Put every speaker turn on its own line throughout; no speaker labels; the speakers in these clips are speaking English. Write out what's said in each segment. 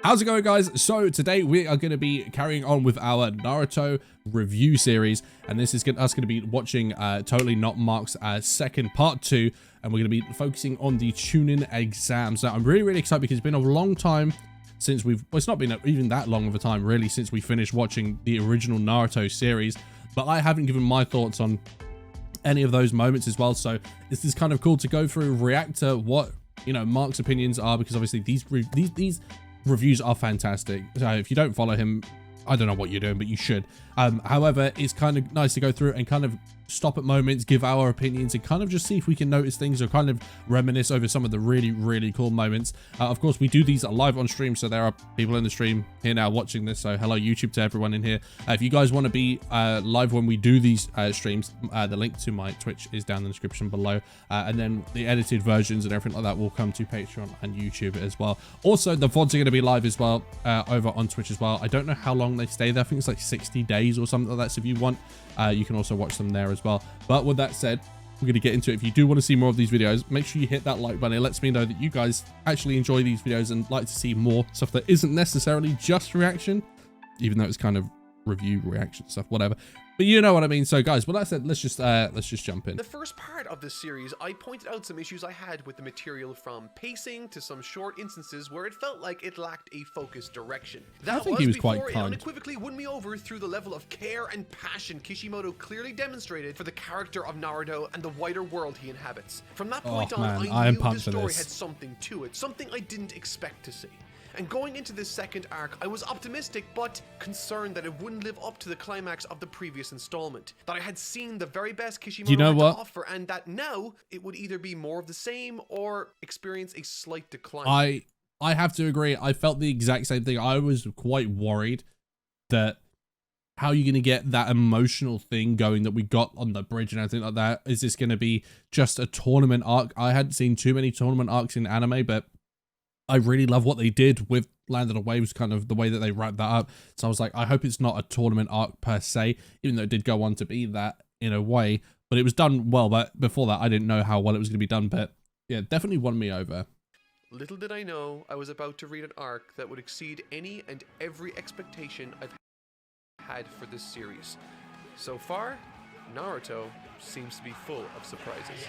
How's it going, guys? So today we are going to be carrying on with our Naruto review series, and this is us going to be watching Totally Not Mark's second part 2, and we're going to be focusing on the Chunin exams. Now, I'm really excited because it's been a long time since well, it's not been even that long of a time really since we finished watching the original Naruto series, but I haven't given my thoughts on any of those moments as well. So this is kind of cool to go through, react to what, you know, Mark's opinions are, because obviously these reviews are fantastic. So if you don't follow him, I don't know what you're doing, but you should. However, it's kind of nice to go through and kind of stop at moments, give our opinions, and kind of just see if we can notice things or kind of reminisce over some of the really cool moments. Of course, we do these live on stream, so there are people in the stream here now watching this, so hello YouTube to everyone in here. If you guys want to be live when we do these streams, the link to my Twitch is down in the description below, and then the edited versions and everything like that will come to Patreon and YouTube as well. Also, the VODs are going to be live as well over on Twitch as well. I don't know how long they stay there. I think it's like 60 days or something like that, so if you want, you can also watch them there as well. But with that said, we're going to get into it. If you do want to see more of these videos, make sure you hit that like button. It lets me know that you guys actually enjoy these videos and like to see more stuff that isn't necessarily just reaction, even though it's kind of review, reaction stuff, whatever. But you know what I mean. So guys, with that said, let's just jump in.
The first part of this series, I pointed out some issues I had with the material, from pacing to some short instances where it felt like it lacked a focused direction.
I think he was quite kind.
It unequivocally won me over through the level of care and passion Kishimoto clearly demonstrated for the character of Naruto and the wider world he inhabits. From that point on, I knew the story had something to it, something I didn't expect to see. And going into this second arc, I was optimistic but concerned that it wouldn't live up to the climax of the previous installment. That I had seen the very best Kishimoto had to offer, and that now it would either be more of the same or experience a slight decline.
I have to agree. I felt the exact same thing. I was quite worried that how are you going to get that emotional thing going that we got on the bridge and everything like that? Is this going to be just a tournament arc? I hadn't seen too many tournament arcs in anime, but I really love what they did with Land of the Waves, kind of the way that they wrapped that up. So I was like, I hope it's not a tournament arc per se, even though it did go on to be that in a way, but it was done well. But before that, I didn't know how well it was going to be done, but yeah, definitely won me over.
Little did I know I was about to read an arc that would exceed any and every expectation I've had for this series. So far, Naruto seems to be full of surprises.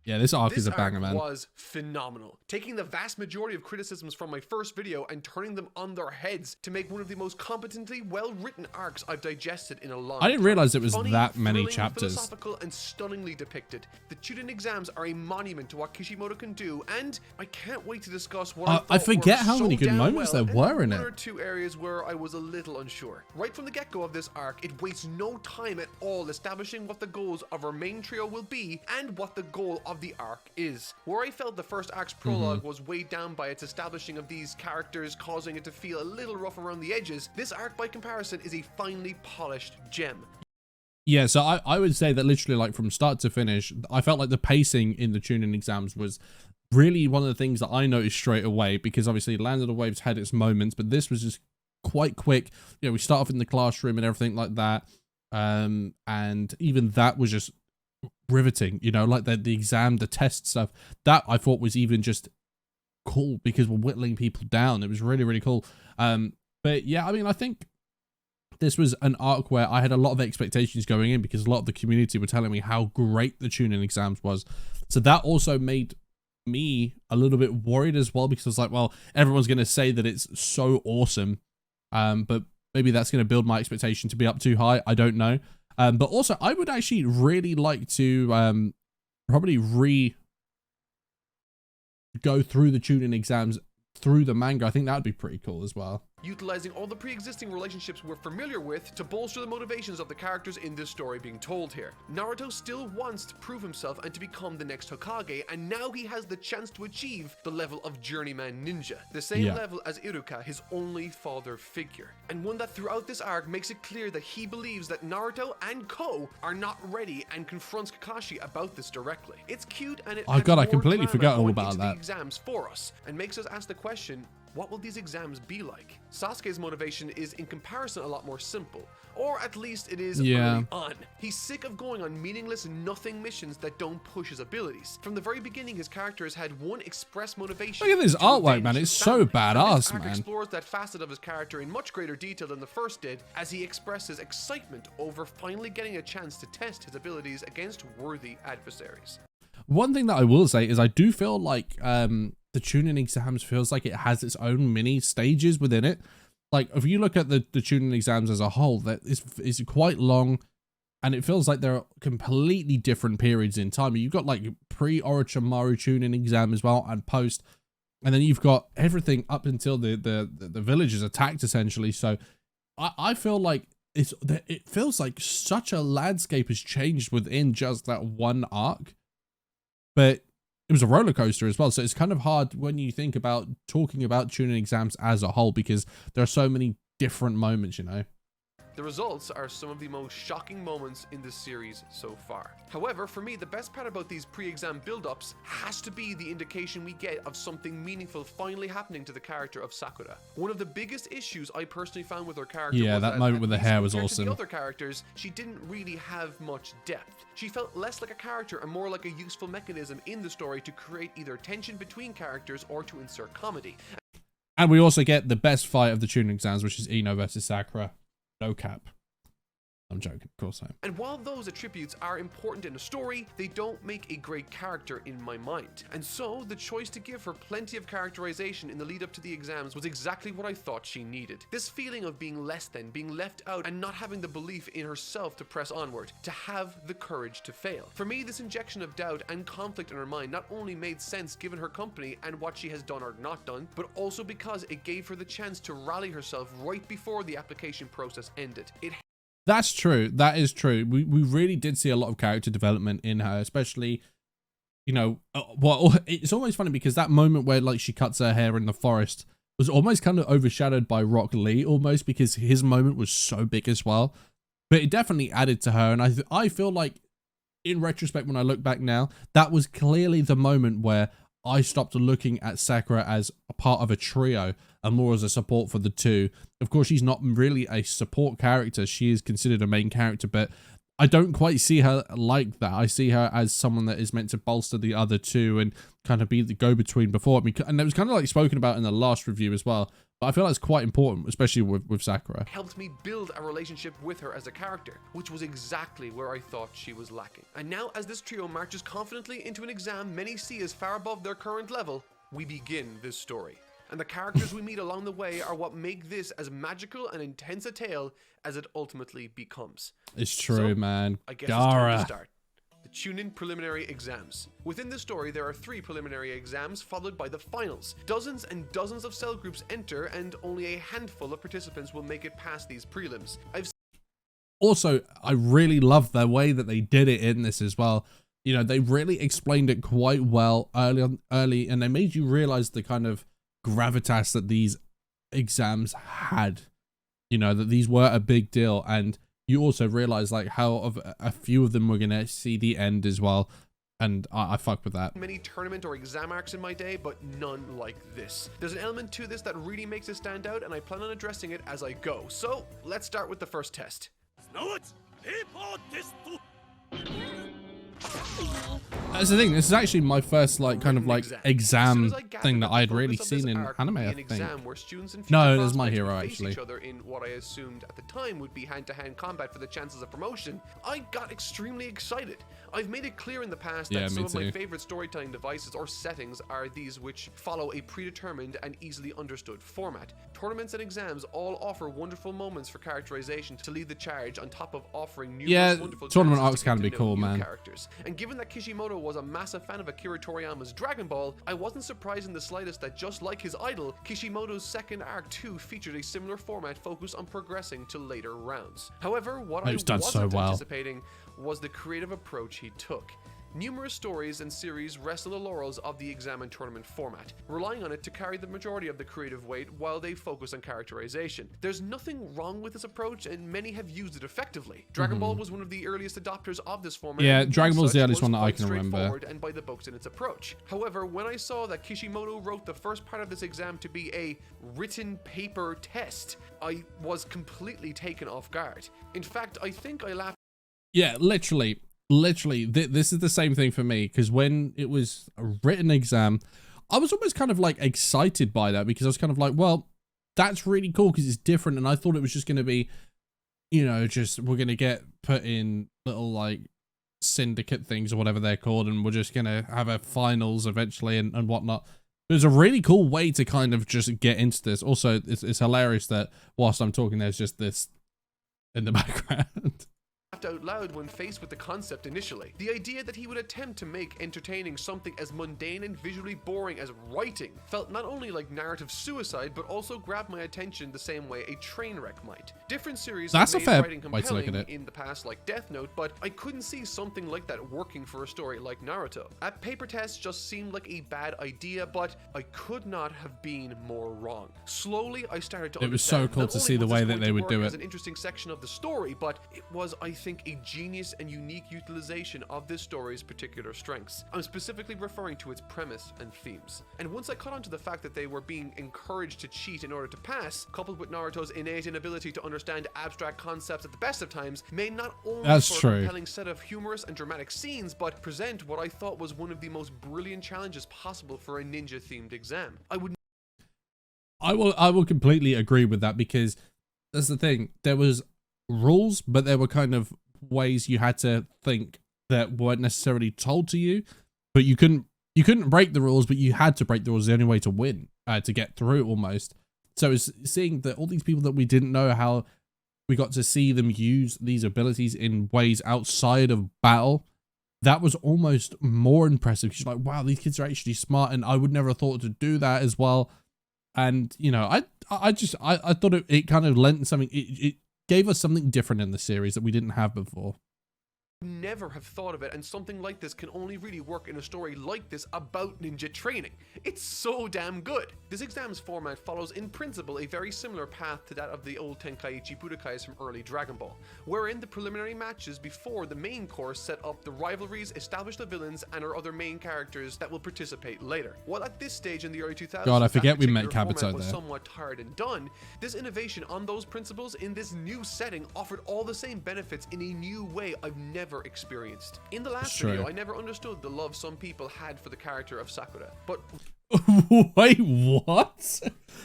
Yeah, this arc is a banger, man.
This arc was phenomenal, taking the vast majority of criticisms from my first video and turning them on their heads to make one of the most competently well-written arcs I've digested in a long time.
I didn't realize it was that many
thrilling,
chapters.
Philosophical and stunningly depicted. The Chunin exams are a monument to what Kishimoto can do, and I can't wait to discuss what
I forget how many good moments there were in it.
One or two areas where I was a little unsure. Right from the get-go of this arc, it wastes no time at all establishing what the goals of our main trio will be and what the goal of the arc is. Where I felt the first arc's prologue was weighed down by its establishing of these characters, causing it to feel a little rough around the edges, this arc by comparison is a finely polished gem.
Yeah, so I would say that literally, like, from start to finish, I felt like the pacing in the Chunin exams was really one of the things that I noticed straight away, because obviously Land of the Waves had its moments, but this was just quite quick. You know, we start off in the classroom and everything like that, and even that was just riveting, you know, like the exam, the test stuff, that I thought was even just cool because we're whittling people down. It was really cool. But yeah, I mean, I think this was an arc where I had a lot of expectations going in because a lot of the community were telling me how great the Chunin exams was. So that also made me a little bit worried as well, because I was like, well, everyone's going to say that it's so awesome, but maybe that's going to build my expectation to be up too high. I don't know. But also, I would actually really like to probably go through the Chunin exams through the manga. I think that would be pretty cool as well.
Utilizing all the pre-existing relationships we're familiar with to bolster the motivations of the characters in this story being told here. Naruto still wants to prove himself and to become the next Hokage, and now he has the chance to achieve the level of journeyman ninja, the same level as Iruka, his only father figure, and one that throughout this arc makes it clear that he believes that Naruto and Ko are not ready, and confronts Kakashi about this directly. It's cute, and it
I completely forgot all about that.
Exams for us, and makes us ask the question, what will these exams be like? Sasuke's motivation is in comparison a lot more simple, or at least it is early on. He's sick of going on meaningless nothing missions that don't push his abilities. From the very beginning, his character has had one express motivation.
Look at this artwork, man. It's so badass, man.
Explores that facet of his character in much greater detail than the first did, as he expresses excitement over finally getting a chance to test his abilities against worthy adversaries.
One thing that I will say is I do feel like the Chunin Exams feels like it has its own mini stages within it. Like, if you look at the Chunin Exams as a whole, that is quite long, and it feels like there are completely different periods in time. You've got like pre-Orochimaru Chunin Exam as well, and post, and then you've got everything up until the village is attacked, essentially. So I feel like it feels like such a landscape has changed within just that one arc. But it was a roller coaster as well. So it's kind of hard when you think about talking about Chunin Exams as a whole, because there are so many different moments, you know.
The results are some of the most shocking moments in this series so far. However, for me, the best part about these pre-exam build-ups has to be the indication we get of something meaningful finally happening to the character of Sakura. One of the biggest issues I personally found with her character was
that moment with the hair was awesome.
To the other characters, she didn't really have much depth. She felt less like a character and more like a useful mechanism in the story to create either tension between characters or to insert comedy.
And we also get the best fight of the Chunin Exams, which is Ino versus Sakura. No cap. I'm joking, of course I am.
And while those attributes are important in a story, they don't make a great character in my mind. And so, the choice to give her plenty of characterization in the lead up to the exams was exactly what I thought she needed. This feeling of being less than, being left out, and not having the belief in herself to press onward, to have the courage to fail. For me, this injection of doubt and conflict in her mind not only made sense given her company and what she has done or not done, but also because it gave her the chance to rally herself right before the application process ended.
That's true. That is true. We really did see a lot of character development in her, especially, you know, well, it's always funny because that moment where like she cuts her hair in the forest was almost kind of overshadowed by Rock Lee almost, because his moment was so big as well. But it definitely added to her, and I feel like in retrospect, when I look back now, that was clearly the moment where I stopped looking at Sakura as a part of a trio and more as a support for the two. Of course, she's not really a support character. She is considered a main character, but I don't quite see her like that. I see her as someone that is meant to bolster the other two and kind of be the go-between before me. And it was kind of like spoken about in the last review as well. But I feel that's quite important, especially with Sakura.
Helped me build a relationship with her as a character, which was exactly where I thought she was lacking. And now, as this trio marches confidently into an exam many see as far above their current level, we begin this story. And the characters we meet along the way are what make this as magical and intense a tale as it ultimately becomes.
It's true, man.
I guess it's time to start. The Chunin preliminary exams. Within the story, there are 3 preliminary exams followed by the finals. Dozens and dozens of cell groups enter, and only a handful of participants will make it past these prelims.
Also, I really love the way that they did it in this as well. You know, they really explained it quite well early, and they made you realize the kind of gravitas that these exams had. You know, that these were a big deal, and you also realize like how of a few of them we're gonna see the end as well, and I fuck with that.
Many tournament or exam arcs in my day, but none like this. There's an element to this that really makes it stand out, and I plan on addressing it as I go. So let's start with the first test.
That's the thing, this is actually my first like kind of like exam thing that I'd really seen in anime, I think. No, there's My Hero actually.
Each other in what I assumed at the time would be hand-to-hand combat for the chances of promotion. I got extremely excited. I've made it clear in the past that some of my favorite storytelling devices or settings are these which follow a predetermined and easily understood format. Tournaments and exams all offer wonderful moments for characterization to lead the charge, on top of offering numerous wonderful
tournament arcs can be cool, man.
Characters. And given that Kishimoto was a massive fan of Akira Toriyama's Dragon Ball, I wasn't surprised in the slightest that just like his idol, Kishimoto's second arc too featured a similar format focused on progressing to later rounds. However, what I wasn't anticipating was the creative approach he took. Numerous stories and series rest on the laurels of the exam and tournament format, relying on it to carry the majority of the creative weight while they focus on characterization. There's nothing wrong with this approach, and many have used it effectively. Dragon Ball was one of the earliest adopters of this format.
Yeah, Dragon Ball's the earliest one that I can remember.
And by the books in its approach. However, when I saw that Kishimoto wrote the first part of this exam to be a written paper test, I was completely taken off guard. In fact, I think I laughed.
Yeah, literally, this is the same thing for me, because when it was a written exam, I was almost kind of like excited by that, because I was kind of like, well, that's really cool because it's different, and I thought it was just going to be, you know, just we're going to get put in little like syndicate things or whatever they're called, and we're just going to have a finals eventually and whatnot. It was a really cool way to kind of just get into this. Also, it's hilarious that whilst I'm talking, there's just this in the background.
Out loud when faced with the concept initially. The idea that he would attempt to make entertaining something as mundane and visually boring as writing felt not only like narrative suicide, but also grabbed my attention the same way a train wreck might. Different series
That's
have
a
made
fair
writing
way to look at
compelling
it
in the past, like Death Note, but I couldn't see something like that working for a story like Naruto. At paper test just seemed like a bad idea, but I could not have been more wrong. Slowly, I started to understand.
It was so cool to see the way that they would do it.
As an interesting section of the story, but it was, I think, a genius and unique utilization of this story's particular strengths. I'm specifically referring to its premise and themes. And once I caught on to the fact that they were being encouraged to cheat in order to pass, coupled with Naruto's innate inability to understand abstract concepts at the best of times, made not only for a compelling set of humorous and dramatic scenes, but present what I thought was one of the most brilliant challenges possible for a ninja-themed exam. I
will completely agree with that, because that's the thing. There was rules, but there were kind of ways you had to think that weren't necessarily told to you, but you couldn't break the rules, but you had to break the rules. The only way to win, to get through almost. So it's seeing that all these people that we didn't know, how we got to see them use these abilities in ways outside of battle. That was almost more impressive. She's like, wow, these kids are actually smart, and I would never have thought to do that as well. And you know, I thought it kind of lent something. It gave us something different in the series that we didn't have before.
Never have thought of it, and something like this can only really work in a story like this about ninja training. It's so damn good. This exam's format follows in principle a very similar path to that of the old Tenkaichi Budokais from early Dragon Ball, wherein the preliminary matches before the main course set up the rivalries, establish the villains and our other main characters that will participate later. While at this stage in the early 2000s,
God, I forget we met Kabuto
was
there.
somewhat tired and done, this innovation on those principles in this new setting offered all the same benefits in a new way I've never experienced. In the last video, I never understood the love some people had for the character of Sakura, but
wait, what?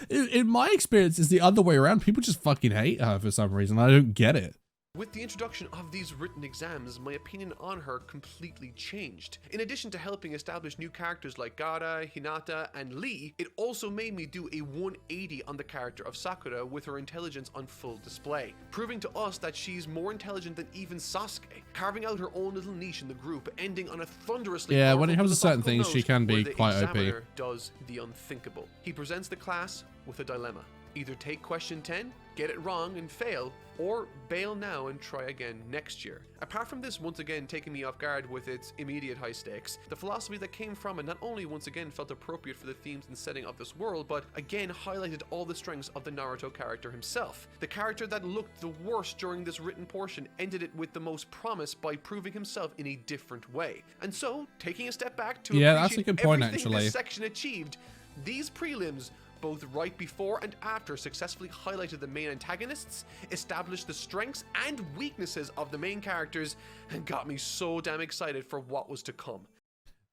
In my experience, it's the other way around. People just fucking hate her for some reason. I don't get it.
with the introduction of these written exams, my opinion on her completely changed. In addition to helping establish new characters like Gaara, Hinata, and Lee, it also made me do a 180 on the character of Sakura with her intelligence on full display, proving to us that she's more intelligent than even Sasuke, carving out her own little niche in the group, ending on a thunderously
when it comes to certain things, she can be quite OP.
The examiner does the unthinkable. He presents the class with a dilemma. Either take question 10, get it wrong and fail, or bail now and try again next year. Apart from this once again taking me off guard with its immediate high stakes, the philosophy that came from it not only once again felt appropriate for the themes and setting of this world, but again highlighted all the strengths of the Naruto character himself. The character that looked the worst during this written portion ended it with the most promise by proving himself in a different way. And so, taking a step back to
that's a good point,
everything
actually.
this section achieved, these prelims, both right before and after, successfully highlighted the main antagonists, established the strengths and weaknesses of the main characters, and got me so damn excited for what was to come.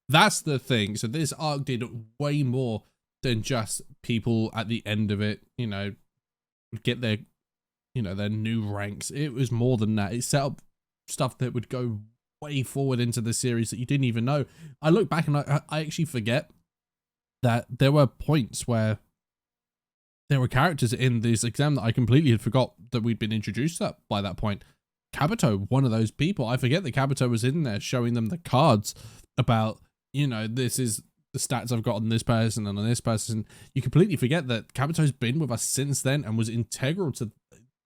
That's the thing. So this arc did way more than just people at the end of it, you know, get their, you know, their new ranks. It was more than that. It set up stuff that would go way forward into the series that you didn't even know. I look back and I actually forget that there were points where there were characters in this exam that I completely had forgot that we'd been introduced to by that point. Kabuto, one of those people. I forget that Kabuto was in there showing them the cards about, you know, this is the stats I've got on this person and on this person. You completely forget that Kabuto's been with us since then and was integral to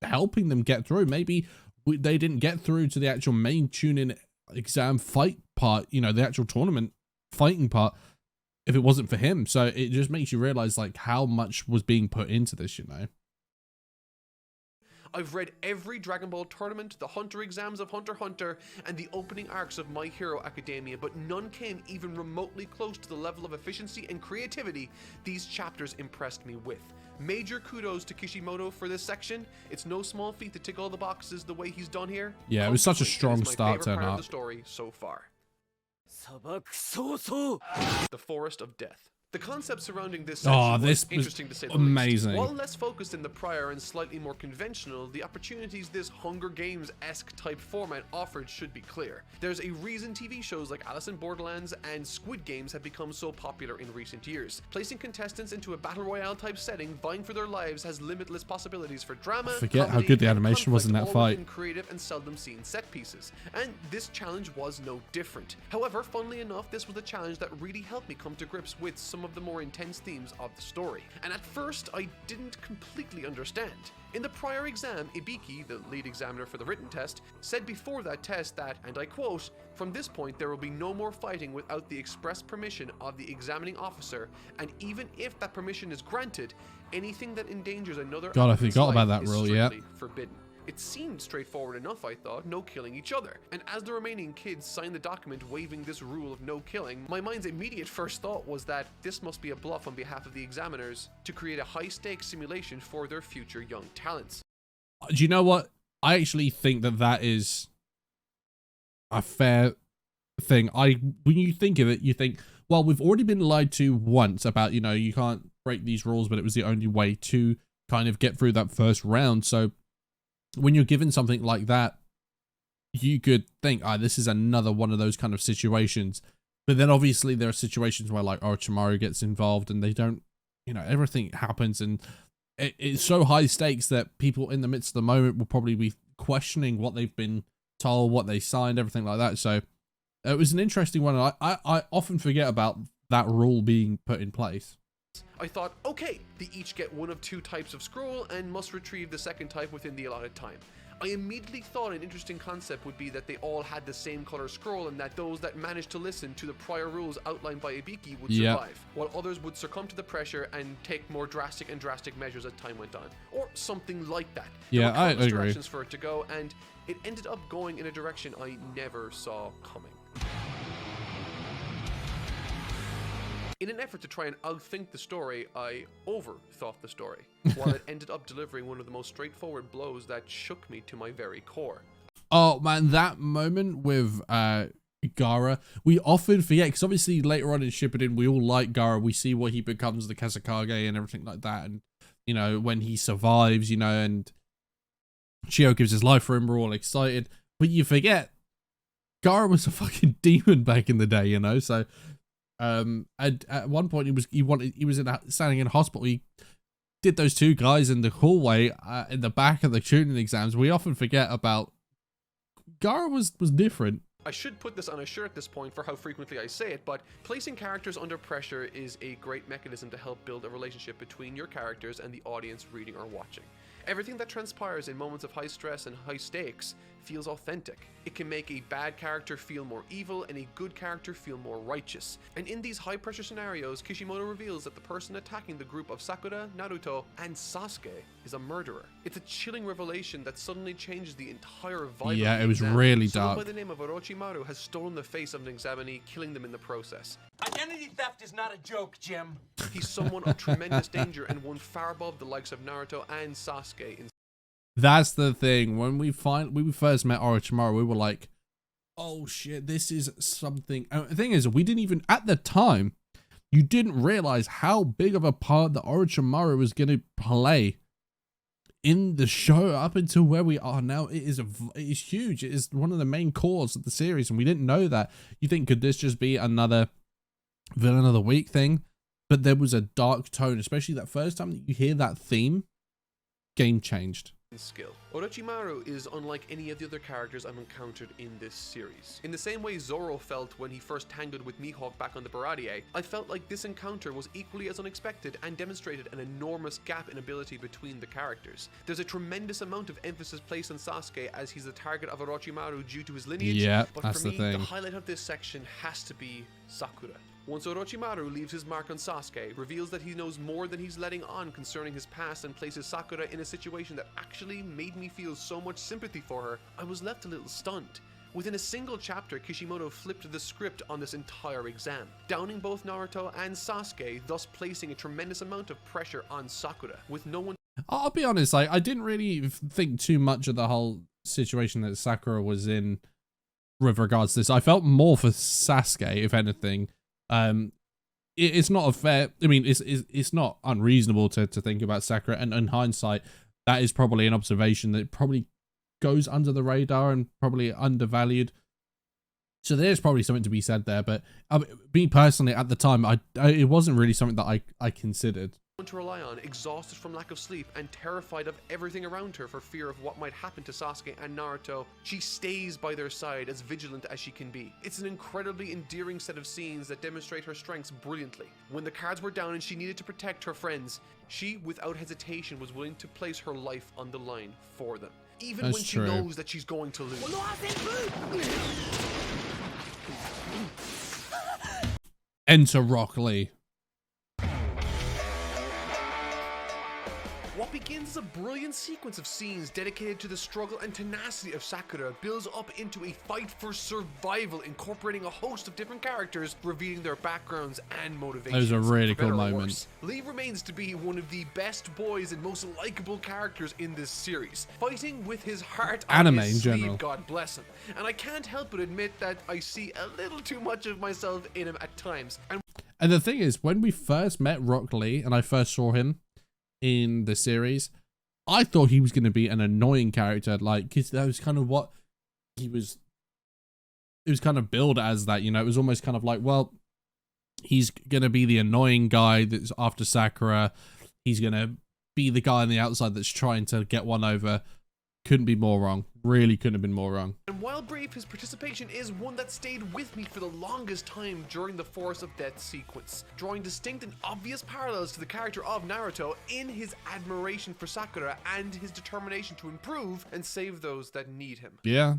helping them get through. Maybe they didn't get through to the actual main Chunin exam fight part, you know, the actual tournament fighting part, if it wasn't for him. So it just makes you realize like how much was being put into this, you know.
I've read every Dragon Ball tournament, the Hunter exams of Hunter x Hunter, and the opening arcs of My Hero Academia, but none came even remotely close to the level of efficiency and creativity these chapters impressed me with. Major kudos to Kishimoto for this section. It's no small feat to tick all the boxes the way he's done here.
Yeah, it was such a strong start to
the story so far. The Forest of Death. The concept surrounding this section was interesting to say the least. While less focused in the prior and slightly more conventional, the opportunities this Hunger Games-esque type format offered should be clear. There's a reason TV shows like Alice in Borderlands and Squid Games have become so popular in recent years. Placing contestants into a battle royale type setting, vying for their lives, has limitless possibilities for drama,
forget how good the animation was in that fight.
Creative and seldom seen set pieces, and this challenge was no different. However, funnily enough, this was a challenge that really helped me come to grips with some of the more intense themes of the story, and at first I didn't completely understand. In the prior exam, Ibiki, the lead examiner for the written test, said before that test that, and I quote, "From this point there will be no more fighting without the express permission of the examining officer, and even if that permission is granted, anything that endangers another
God, I forgot about that rule, yeah.
Forbidden." It seemed straightforward enough, I thought, no killing each other. And as the remaining kids signed the document waiving this rule of no killing, my mind's immediate first thought was that this must be a bluff on behalf of the examiners to create a high-stakes simulation for their future young talents.
Do you know what? I actually think that that is a fair thing. When you think of it, you think, well, we've already been lied to once about, you know, you can't break these rules, but it was the only way to kind of get through that first round. So when you're given something like that, you could think, this is another one of those kind of situations. But then obviously there are situations where like Orochimaru gets involved and they don't, you know, everything happens, and it's so high stakes that people in the midst of the moment will probably be questioning what they've been told, what they signed, everything like that. So it was an interesting one. I often forget about that rule being put in place.
I thought, okay, they each get one of two types of scroll and must retrieve the second type within the allotted time. I immediately thought an interesting concept would be that they all had the same color scroll, and that those that managed to listen to the prior rules outlined by Ibiki would survive, while others would succumb to the pressure and take more drastic measures as time went on, or something like that.
Yeah, I agree.
Directions for it to go, and it ended up going in a direction I never saw coming. In an effort to try and outthink the story, I overthought the story, while it ended up delivering one of the most straightforward blows that shook me to my very core.
Oh man, that moment with Gaara, we often forget, because obviously later on in Shippuden, we all like Gaara, we see what he becomes, the Kasakage and everything like that, and, you know, when he survives, you know, and Chio gives his life for him, we're all excited, but you forget, Gaara was a fucking demon back in the day, you know, so... and at one point he was standing in a hospital. He did those two guys in the hallway in the back of the Chunin exams. We often forget about Gaara was different.
I should put this on a shirt at this point for how frequently I say it, but placing characters under pressure is a great mechanism to help build a relationship between your characters and the audience reading or watching. Everything that transpires in moments of high stress and high stakes feels authentic. It can make a bad character feel more evil and a good character feel more righteous. And in these high pressure scenarios, Kishimoto reveals that the person attacking the group of Sakura, Naruto, and Sasuke is a murderer. It's a chilling revelation that suddenly changes the entire vibe.
Yeah, it was really dark.
Someone by the name of Orochimaru has stolen the face of an examinee, killing them in the process.
Identity theft is not a joke, Jim.
He's someone of tremendous danger and one far above the likes of Naruto and Sasuke.
That's the thing. When we first met Orochimaru, we were like, oh shit, this is something. And the thing is, we didn't even, at the time, you didn't realize how big of a part that Orochimaru was going to play in the show up until where we are now. It is huge. It is one of the main cores of the series, and we didn't know that. You think, could this just be another villain of the week thing? But there was a dark tone, especially that first time that you hear that theme. Game changed.
skill. Orochimaru is unlike any of the other characters I've encountered in this series. In the same way Zoro felt when he first tangled with Mihawk back on the Baratie, I felt like this encounter was equally as unexpected and demonstrated an enormous gap in ability between the characters. There's a tremendous amount of emphasis placed on Sasuke as he's the target of Orochimaru due to his lineage, but for me, the highlight of this section has to be Sakura. Once Orochimaru leaves his mark on Sasuke, reveals that he knows more than he's letting on concerning his past, and places Sakura in a situation that actually made me feel so much sympathy for her, I was left a little stunned. Within a single chapter, Kishimoto flipped the script on this entire exam, downing both Naruto and Sasuke, thus placing a tremendous amount of pressure on Sakura, with no one...
I'll be honest, I didn't really think too much of the whole situation that Sakura was in with regards to this. I felt more for Sasuke, if anything. It's not a fair, I mean, it's not unreasonable to think about Sakura, and in hindsight, that is probably an observation that probably goes under the radar and probably undervalued. So there's probably something to be said there, but me personally at the time, it wasn't really something that I considered.
To rely on, exhausted from lack of sleep and terrified of everything around her for fear of what might happen to Sasuke and Naruto, she stays by their side as vigilant as she can be. It's an incredibly endearing set of scenes that demonstrate her strengths brilliantly. When the cards were down and she needed to protect her friends, she, without hesitation, was willing to place her life on the line for them. Even when she knows that she's going to lose.
Enter Rock Lee.
What begins as a brilliant sequence of scenes dedicated to the struggle and tenacity of Sakura builds up into a fight for survival, incorporating a host of different characters, revealing their backgrounds and motivations.
Those are really cool moments.
Lee remains to be one of the best boys and most likable characters in this series, fighting with his heart on his sleeve, God bless him. And I can't help but admit that I see a little too much of myself in him at times.
And the thing is, when we first met Rock Lee and I first saw him in the series, I thought he was going to be an annoying character, like, because that was kind of what he was. It was kind of billed as that, you know. It was almost kind of like, well, he's going to be the annoying guy that's after Sakura. He's going to be the guy on the outside that's trying to get one over. Couldn't be more wrong. Really couldn't have been more wrong.
And while brief, his participation is one that stayed with me for the longest time during the Forest of Death sequence, drawing distinct and obvious parallels to the character of Naruto in his admiration for Sakura and his determination to improve and save those that need him.
Yeah.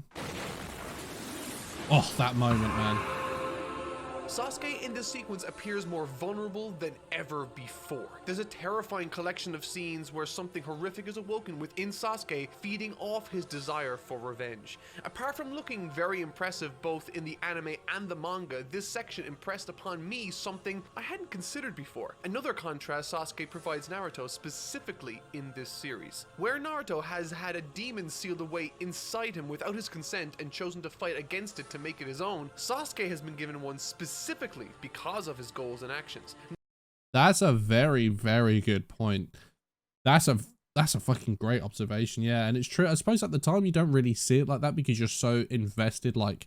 Oh, that moment, man.
Sasuke in this sequence appears more vulnerable than ever before. There's a terrifying collection of scenes where something horrific is awoken within Sasuke, feeding off his desire for revenge. Apart from looking very impressive both in the anime and the manga, this section impressed upon me something I hadn't considered before. Another contrast Sasuke provides Naruto specifically in this series. Where Naruto has had a demon sealed away inside him without his consent and chosen to fight against it to make it his own, Sasuke has been given one specifically because of his goals and actions.
That's a very, very good point. That's a fucking great observation. Yeah, and it's true. I suppose at the time you don't really see it like that because you're so invested, like,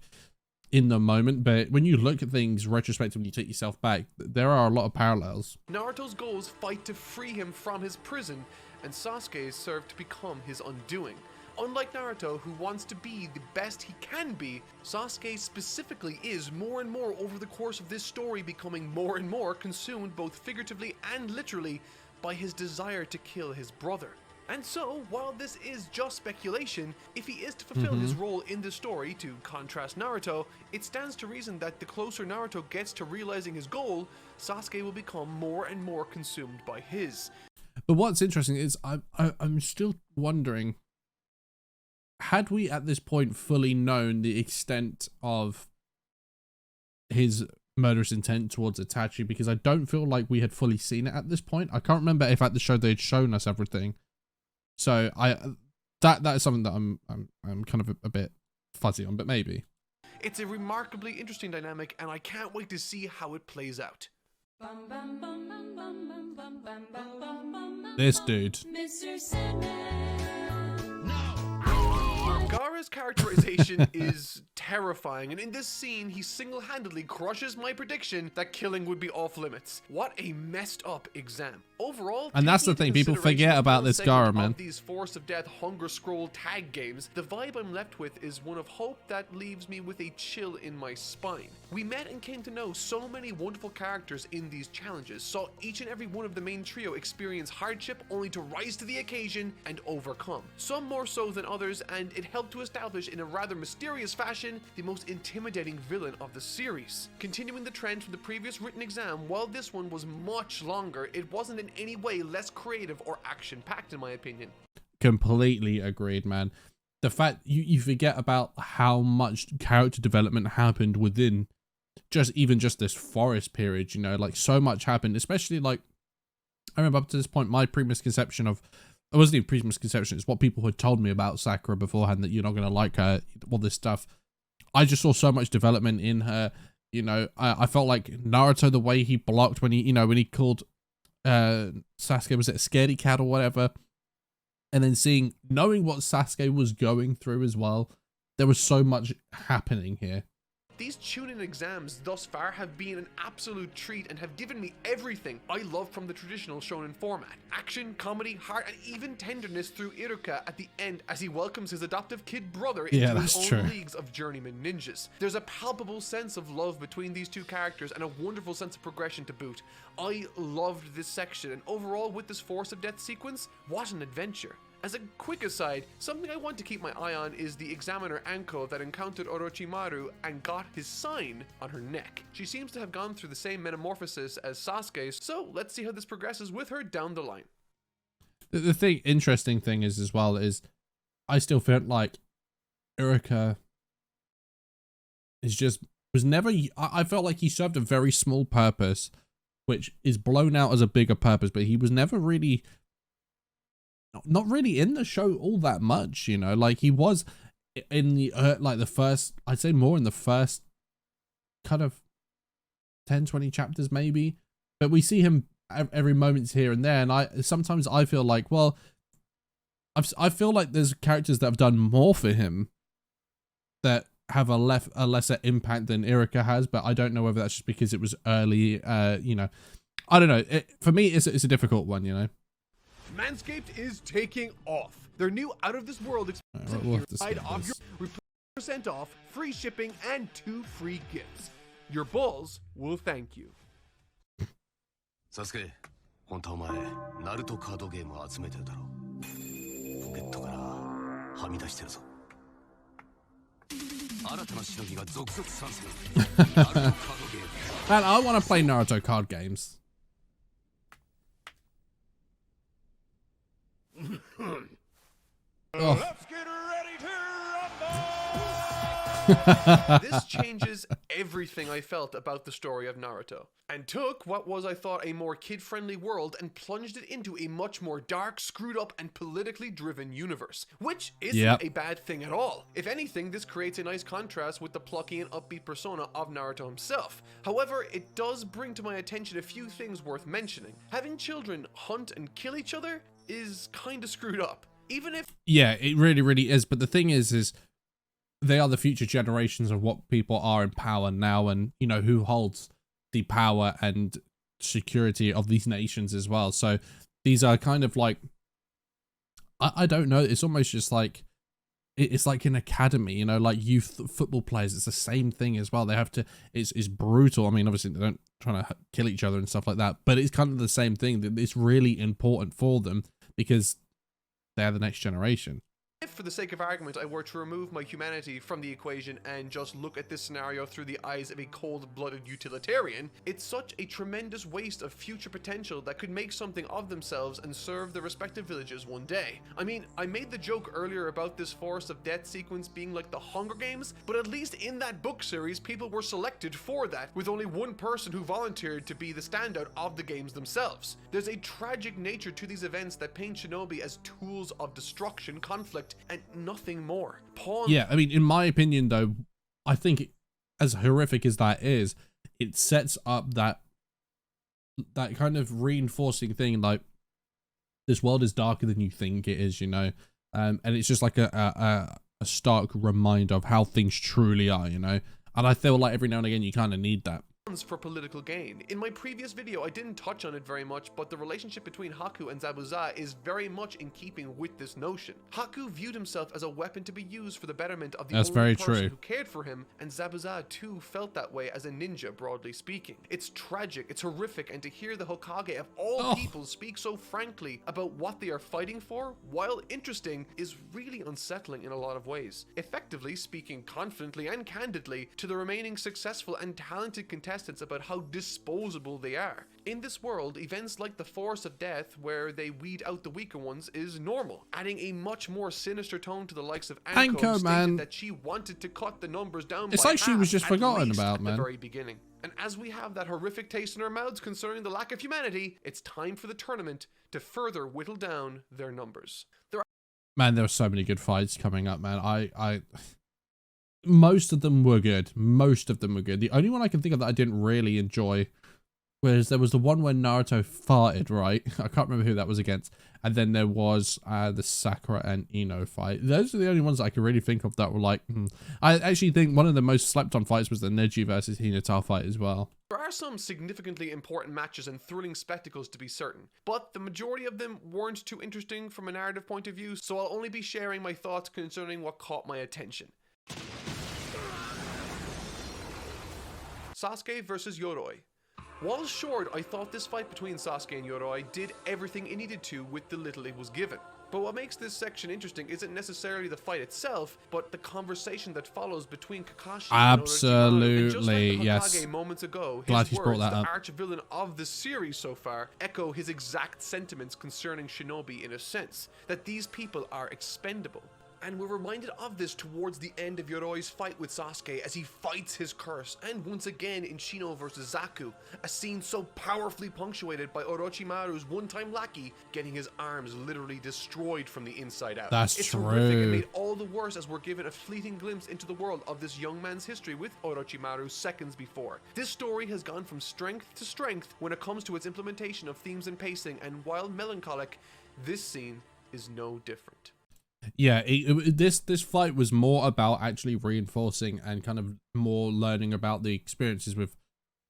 in the moment. But when you look at things retrospectively, you take yourself back, there are a lot of parallels.
Naruto's goals fight to free him from his prison, and Sasuke's serve to become his undoing. Unlike Naruto, who wants to be the best he can be, Sasuke specifically is more and more over the course of this story becoming more and more consumed both figuratively and literally by his desire to kill his brother. And so, while this is just speculation, if he is to fulfill his role in the story, to contrast Naruto, it stands to reason that the closer Naruto gets to realizing his goal, Sasuke will become more and more consumed by his.
But what's interesting is I'm still wondering, had we at this point fully known the extent of his murderous intent towards Itachi? Because I don't feel like we had fully seen it at this point. I can't remember if at the show they had shown us everything. So that is something that I'm kind of a bit fuzzy on, but maybe.
It's a remarkably interesting dynamic, and I can't wait to see how it plays out.
This dude.
Gaara Gaara's characterization is terrifying, and in this scene, he single-handedly crushes my prediction that killing would be off limits. What a messed up exam. Overall,
and that's the thing, people forget about this Gaara, man.
These Force of Death Hunger Scroll tag games, the vibe I'm left with is one of hope that leaves me with a chill in my spine. We met and came to know so many wonderful characters in these challenges, saw each and every one of the main trio experience hardship only to rise to the occasion and overcome. Some more so than others, and it helped to establish in a rather mysterious fashion the most intimidating villain of the series. Continuing the trend from the previous written exam, while this one was much longer, it wasn't in any way less creative or action-packed in my opinion.
Completely agreed, man. The fact you forget about how much character development happened within just this forest period, you know, like so much happened, especially like, I remember up to this point, my premisconception of, it wasn't even premisconception, it's what people had told me about Sakura beforehand, that you're not going to like her, all this stuff. I just saw so much development in her, you know. I felt like Naruto, the way he blocked when he, you know, when he called Sasuke, was it a scaredy cat or whatever, and then knowing what Sasuke was going through as well, there was so much happening here.
These Chunin exams thus far have been an absolute treat and have given me everything I love from the traditional shonen format. Action, comedy, heart, and even tenderness through Iruka at the end as he welcomes his adoptive kid brother into his own leagues of journeyman ninjas. There's a palpable sense of love between these two characters and a wonderful sense of progression to boot. I loved this section, and overall with this Force of Death sequence, what an adventure. As a quick aside, something I want to keep my eye on is the examiner Anko that encountered Orochimaru and got his sign on her neck. She seems to have gone through the same metamorphosis as Sasuke, so let's see how this progresses with her down the line.
The interesting thing is as well is I still feel like Iruka was never, I felt like he served a very small purpose, which is blown out as a bigger purpose, but he was never really, not really in the show all that much, you know. Like he was in the like the first, I'd say more in the first kind of 10-20 chapters maybe, but we see him every moment here and there, and I sometimes feel like, well, I feel like there's characters that have done more for him that have a lesser impact than Iruka has, but I don't know whether that's just because it was early, you know, I don't know. For me, it's a difficult one, you know.
Manscaped is taking off. Their new out-of-this-world side of your 10% off, free shipping, and 2 free gifts. Your balls will thank you.
Sasuke, 本当お前、Naruto カードゲームを集めてるだろう。ポケットからはみ出してるぞ。新たなしのぎが続々参戦。Naruto カードゲーム。
Man, I want to play Naruto card games. Oh.
Let's get ready to rumble! This changes everything I felt about the story of Naruto, and took what was, I thought, a more kid-friendly world and plunged it into a much more dark, screwed up, and politically driven universe, which isn't a bad thing at all. If anything, this creates a nice contrast with the plucky and upbeat persona of Naruto himself. However, it does bring to my attention a few things worth mentioning. Having children hunt and kill each other is kinda screwed up. Even if... Yeah,
it really, really is. But the thing is they are the future generations of what people are in power now, and, you know, who holds the power and security of these nations as well. So these are kind of like, I don't know, it's almost just like, it's like an academy, you know, like youth football players. It's the same thing as well. They have to, it's brutal. I mean, obviously they don't try to kill each other and stuff like that, but it's kind of the same thing, that it's really important for them because they're the next generation.
If, for the sake of argument, I were to remove my humanity from the equation and just look at this scenario through the eyes of a cold-blooded utilitarian, it's such a tremendous waste of future potential that could make something of themselves and serve their respective villages one day. I mean, I made the joke earlier about this Force of Death sequence being like the Hunger Games, but at least in that book series, people were selected for that, with only one person who volunteered to be the standout of the games themselves. There's a tragic nature to these events that paint shinobi as tools of destruction, conflict, and nothing more.
Yeah, I mean, in my opinion, though, I think as horrific as that is, it sets up that kind of reinforcing thing, like, this world is darker than you think it is, you know, and it's just like a a stark reminder of how things truly are, you know? And I feel like every now and again you kind of need that.
For political gain. In my previous video, I didn't touch on it very much, but the relationship between Haku and Zabuza is very much in keeping with this notion. Haku viewed himself as a weapon to be used for the betterment of the only person who cared for him, and Zabuza too felt that way as a ninja, broadly speaking. It's tragic, it's horrific, and to hear the Hokage of all people speak so frankly about what they are fighting for, while interesting, is really unsettling in a lot of ways. Effectively speaking confidently and candidly to the remaining successful and talented contestants about how disposable they are. In this world, events like the Force of Death, where they weed out the weaker ones, is normal, adding a much more sinister tone to the likes of Anko, man. That she wanted to cut the numbers down. It's like she was just forgotten about, man. At the very beginning. And as we have that horrific taste in our mouths concerning the lack of humanity, it's time for the tournament to further whittle down their numbers.
Man, there are so many good fights coming up, man. Most of them were good. Most of them were good. The only one I can think of that I didn't really enjoy was there was the one where Naruto farted, right? I can't remember who that was against. And then there was the Sakura and Ino fight. Those are the only ones I can really think of that were like, I actually think one of the most slept on fights was the Neji versus Hinata fight as well.
There are some significantly important matches and thrilling spectacles to be certain, but the majority of them weren't too interesting from a narrative point of view, so I'll only be sharing my thoughts concerning what caught my attention. Sasuke versus Yoroi. While short, I thought this fight between Sasuke and Yoroi did everything it needed to with the little it was given. But what makes this section interesting isn't necessarily the fight itself, but the conversation that follows between Kakashi and Orochimaru. And just like the Hokage moments ago, his words, the arch-villain of the series so far, echo his exact sentiments concerning Shinobi in a sense, that these people are expendable. And we're reminded of this towards the end of Yoroi's fight with Sasuke as he fights his curse, and once again in Shino vs Zaku, a scene so powerfully punctuated by Orochimaru's one-time lackey getting his arms literally destroyed from the inside out.
It's true.
Horrific and made all the worse as we're given a fleeting glimpse into the world of this young man's history with Orochimaru seconds before. This story has gone from strength to strength when it comes to its implementation of themes and pacing, and while melancholic, this scene is no different.
Yeah, this fight was more about actually reinforcing and kind of more learning about the experiences with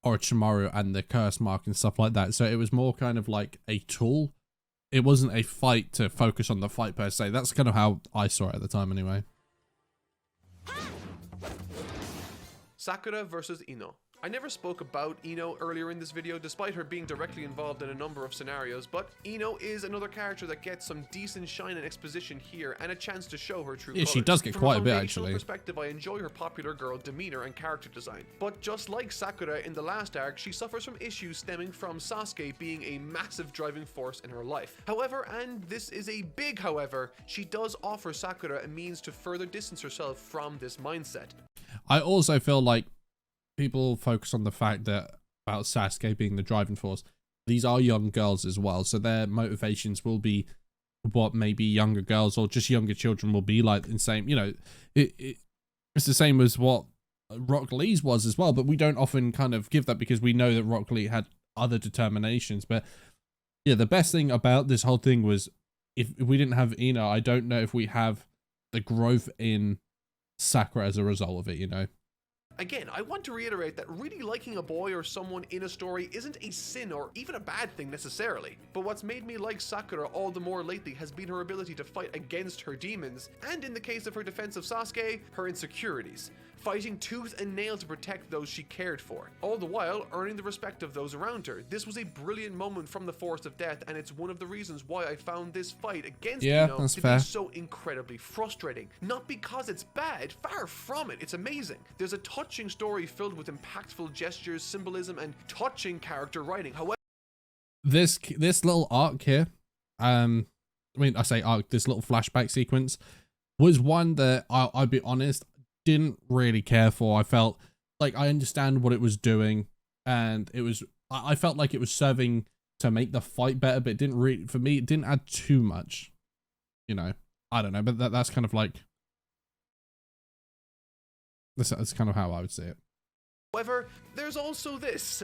Orochimaru and the curse mark and stuff like that. So it was more kind of like a tool. It wasn't a fight to focus on the fight per se. That's kind of how I saw it at the time anyway.
Sakura versus Ino. I never spoke about Ino earlier in this video despite her being directly involved in a number of scenarios, but Ino is another character that gets some decent shine and exposition here and a chance to show her true colors.
She does get quite a bit actually.
From a perspective, I enjoy her popular girl demeanor and character design, but just like Sakura in the last arc, she suffers from issues stemming from Sasuke being a massive driving force in her life. However, and this is a big however, she does offer Sakura a means to further distance herself from this mindset.
I also feel like people focus on the fact that about Sasuke being the driving force. These are young girls as well, so their motivations will be what maybe younger girls or just younger children will be like. In same, you know, it's the same as what Rock Lee's was as well. But we don't often kind of give that because we know that Rock Lee had other determinations. But yeah, the best thing about this whole thing was if we didn't have Ino, I don't know if we have the growth in Sakura as a result of it. You know.
Again, I want to reiterate that really liking a boy or someone in a story isn't a sin or even a bad thing necessarily, but what's made me like Sakura all the more lately has been her ability to fight against her demons, and in the case of her defense of Sasuke, her insecurities, fighting tooth and nail to protect those she cared for, all the while earning the respect of those around her. This was a brilliant moment from the Force of Death, and it's one of the reasons why I found this fight against Ino to be so incredibly frustrating. Not because it's bad, far from it, it's amazing. There's a touching story filled with impactful gestures, symbolism, and touching character writing. However,
this little arc here, I mean, I say arc, this little flashback sequence was one that I'll be honest, didn't really care for. I felt like I understand what it was doing, and it was I felt like it was serving to make the fight better, but it didn't really, for me, it didn't add too much, you know. I don't know, but that's kind of like that's kind of how I would see it.
However, there's also this.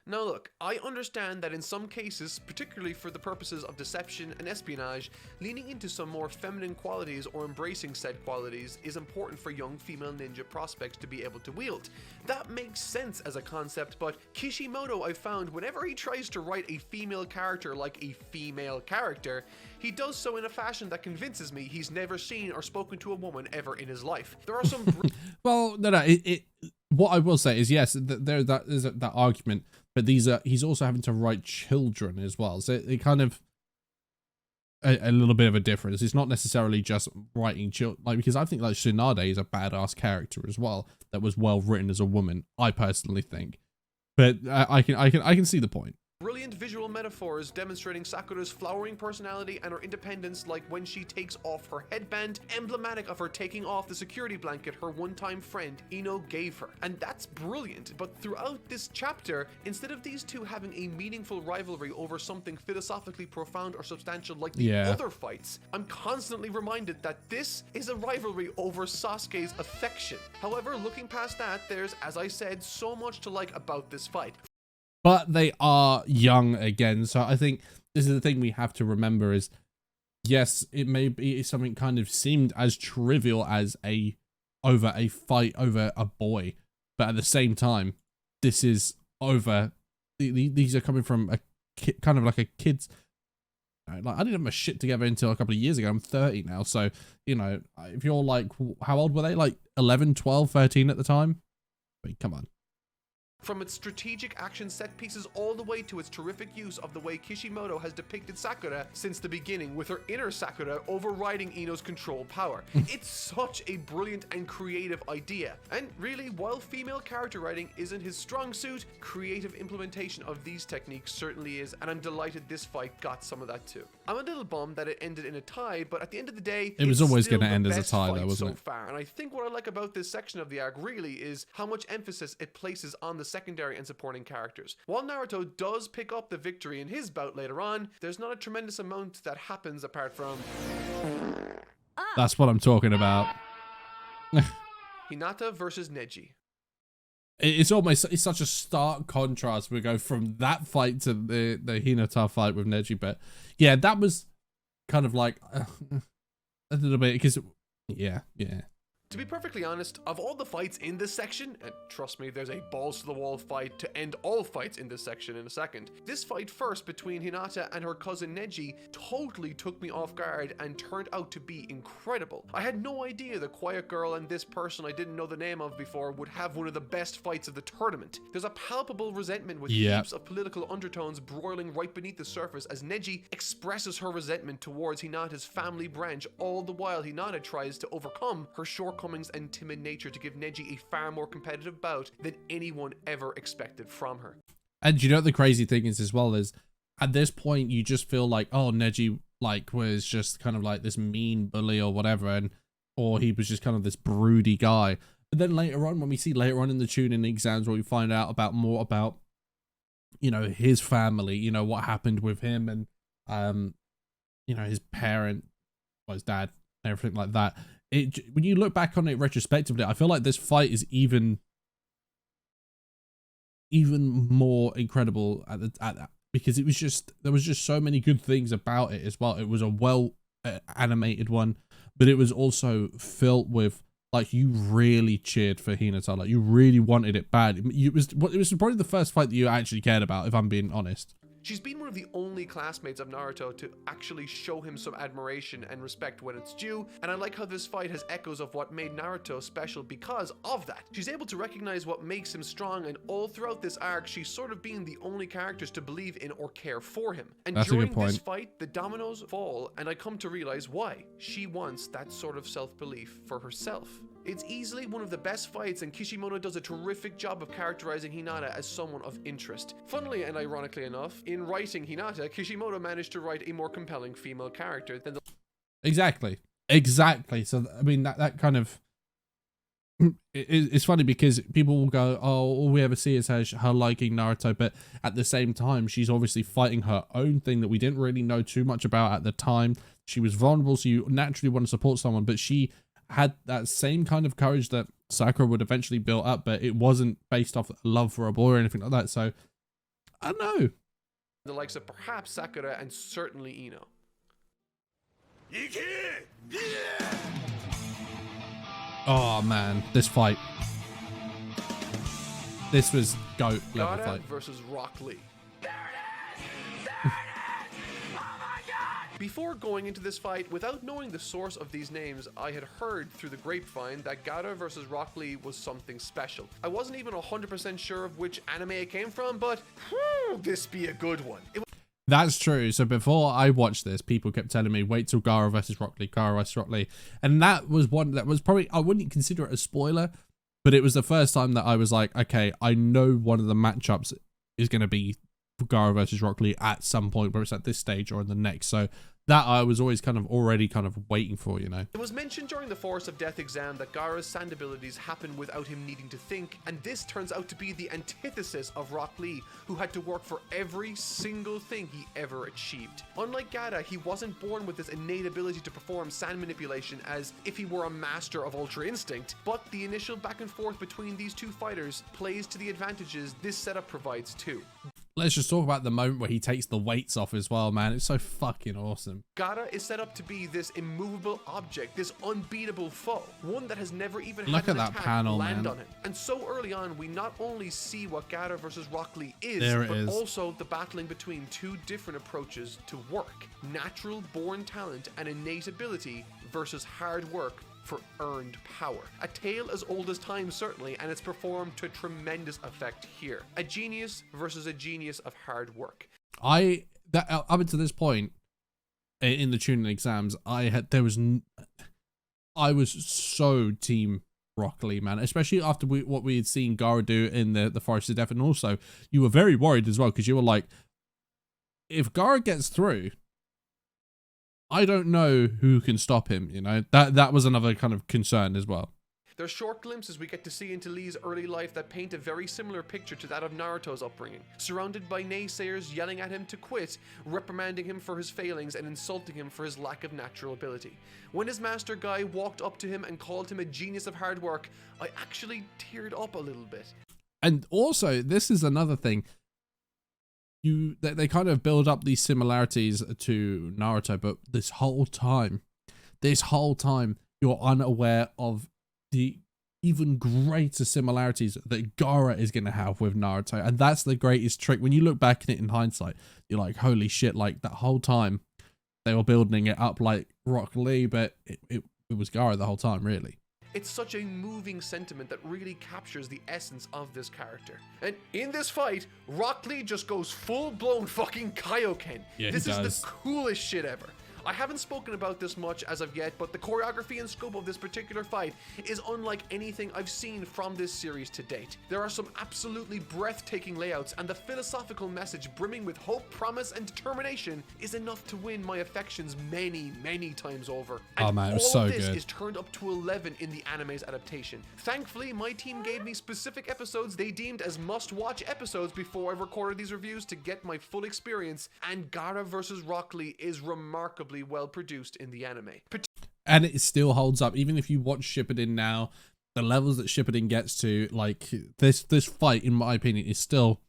Now look, I understand that in some cases, particularly for the purposes of deception and espionage, leaning into some more feminine qualities or embracing said qualities is important for young female ninja prospects to be able to wield. That makes sense as a concept, but Kishimoto, I found, whenever he tries to write a female character like a female character, he does so in a fashion that convinces me he's never seen or spoken to a woman ever in his life. There are some...
Well, no, what I will say is, yes, there's that argument, but he's also having to write children as well, so it kind of a little bit of a difference. It's not necessarily just writing children, like, because I think like Tsunade is a badass character as well that was well written as a woman, I personally think, but I can see the point.
Brilliant visual metaphors demonstrating Sakura's flowering personality and her independence, like when she takes off her headband, emblematic of her taking off the security blanket her one-time friend Ino gave her. And that's brilliant, but throughout this chapter, instead of these two having a meaningful rivalry over something philosophically profound or substantial like the other fights, I'm constantly reminded that this is a rivalry over Sasuke's affection. However, looking past that, there's, as I said, so much to like about this fight.
But they are young again, so I think this is the thing we have to remember is, yes, it may be something kind of seemed as trivial as a fight over a boy, but at the same time, this is over. These are coming from a kid, kind of like a kid's. Like, I didn't have my shit together until a couple of years ago. I'm 30 now, so you know, if you're like, how old were they? Like 11, 12, 13 at the time? I mean, come on.
From its strategic action set pieces all the way to its terrific use of the way Kishimoto has depicted Sakura since the beginning, with her inner Sakura overriding Ino's control power. It's such a brilliant and creative idea. And really, while female character writing isn't his strong suit, creative implementation of these techniques certainly is, and I'm delighted this fight got some of that too. I'm a little bummed that it ended in a tie, but at the end of the day,
it was always going to end as a tie though, wasn't it?
So far. And I think what I like about this section of the arc really is how much emphasis it places on the secondary and supporting characters. While Naruto does pick up the victory in his bout later on, there's not a tremendous amount that happens apart from...
That's what I'm talking about.
Hinata versus Neji.
It's such a stark contrast. We go from that fight to the Hinata fight with Neji, but yeah, that was kind of like a little bit, because yeah.
To be perfectly honest, of all the fights in this section, and trust me, there's a balls to the wall fight to end all fights in this section in a second, this fight first between Hinata and her cousin Neji totally took me off guard and turned out to be incredible. I had no idea the quiet girl and this person I didn't know the name of before would have one of the best fights of the tournament. There's a palpable resentment with heaps of political undertones broiling right beneath the surface as Neji expresses her resentment towards Hinata's family branch, all the while Hinata tries to overcome her shortcomings and timid nature to give Neji a far more competitive bout than anyone ever expected from her.
And you know what the crazy thing is as well is, at this point you just feel like, oh, Neji like was just kind of like this mean bully or whatever, or he was just kind of this broody guy. But then later on, when we see later on in the Chunin exams, where we find out more about, you know, his family, you know, what happened with him and you know, his parent, well, his dad, everything like that. When you look back on it retrospectively, I feel like this fight is even more incredible at that, because it was just, there was just so many good things about it as well. It was a well animated one, but it was also filled with, like, you really cheered for Hinata, like you really wanted it bad. It was probably the first fight that you actually cared about, if I'm being honest.
She's been one of the only classmates of Naruto to actually show him some admiration and respect when it's due, and I like how this fight has echoes of what made Naruto special because of that. She's able to recognize what makes him strong, and all throughout this arc, she's sort of being the only characters to believe in or care for him. And
that's
during this fight, the dominoes fall, and I come to realize why. She wants that sort of self-belief for herself. It's easily one of the best fights, and Kishimoto does a terrific job of characterizing Hinata as someone of interest. Funnily and ironically enough, in writing Hinata, Kishimoto managed to write a more compelling female character than the...
Exactly. So, I mean, that kind of... It's funny because people will go, oh, all we ever see is her liking Naruto, but at the same time, she's obviously fighting her own thing that we didn't really know too much about at the time. She was vulnerable, so you naturally want to support someone, but she had that same kind of courage that Sakura would eventually build up, but it wasn't based off love for a boy or anything like that. So I know.
The likes of perhaps Sakura and certainly Ino.
Oh man, this fight. This was GOAT level
Gaara
fight.
versus Rock Lee. Before going into this fight, without knowing the source of these names, I had heard through the grapevine that Gaara versus Rock Lee was something special. I wasn't even 100% sure of which anime it came from, but this be a good one.
That's true. So before I watched this, people kept telling me, wait till Gaara versus Rock Lee, Gaara versus Rock Lee. And that was one that was probably, I wouldn't consider it a spoiler, but it was the first time that I was like, okay, I know one of the matchups is going to be Gaara versus Rock Lee at some point, whether it's at this stage or in the next. So that I was always already waiting for, you know.
It was mentioned during the Forest of Death exam that Gaara's sand abilities happen without him needing to think, and this turns out to be the antithesis of Rock Lee, who had to work for every single thing he ever achieved. Unlike Gaara, he wasn't born with this innate ability to perform sand manipulation as if he were a master of Ultra Instinct, but the initial back and forth between these two fighters plays to the advantages this setup provides too.
Let's just talk about the moment where he takes the weights off as well, man. It's so fucking awesome.
Gaara is set up to be this immovable object, this unbeatable foe, one that has never even
Look
had an
at that
attack
panel,
land
man.
on him. And so early on, we not only see what Gaara versus Rock Lee is,
There it
but
is.
also the battling between two different approaches to work. Natural born talent and innate ability versus hard work for earned power. A tale as old as time, certainly, and it's performed to tremendous effect here. A genius versus a genius of hard work.
Up until this point in the Chunin exams, I was so team Rock Lee, man, especially after what we had seen Gaara do in the Forest of Death, and also you were very worried as well because you were like, if Gaara gets through, I don't know who can stop him, you know. That was another kind of concern as well.
There's short glimpses we get to see into Lee's early life that paint a very similar picture to that of Naruto's upbringing, surrounded by naysayers yelling at him to quit, reprimanding him for his failings, and insulting him for his lack of natural ability. When his master Guy walked up to him and called him a genius of hard work, I actually teared up a little bit. And
also, this is another thing. They kind of build up these similarities to Naruto, but this whole time, you're unaware of the even greater similarities that Gaara is going to have with Naruto. And that's the greatest trick. When you look back at it in hindsight, you're like, holy shit, like that whole time they were building it up like Rock Lee, but it was Gaara the whole time, really.
It's such a moving sentiment that really captures the essence of this character. And in this fight, Rock Lee just goes full-blown fucking Kaioken.
Yeah,
this
he
is
does.
the coolest shit ever. I haven't spoken about this much as of yet, but the choreography and scope of this particular fight is unlike anything I've seen from this series to date. There are some absolutely breathtaking layouts, and the philosophical message brimming with hope, promise, and determination is enough to win my affections many, many times over. And
oh man, it was
all
so
of this
good.
is turned up to 11 in the anime's adaptation. Thankfully, my team gave me specific episodes they deemed as must-watch episodes before I recorded these reviews to get my full experience, and Gaara vs. Rock Lee is remarkably well produced in the anime.
And it still holds up. Even if you watch Shippuden now, the levels that Shippuden gets to, like, this fight, in my opinion, is still...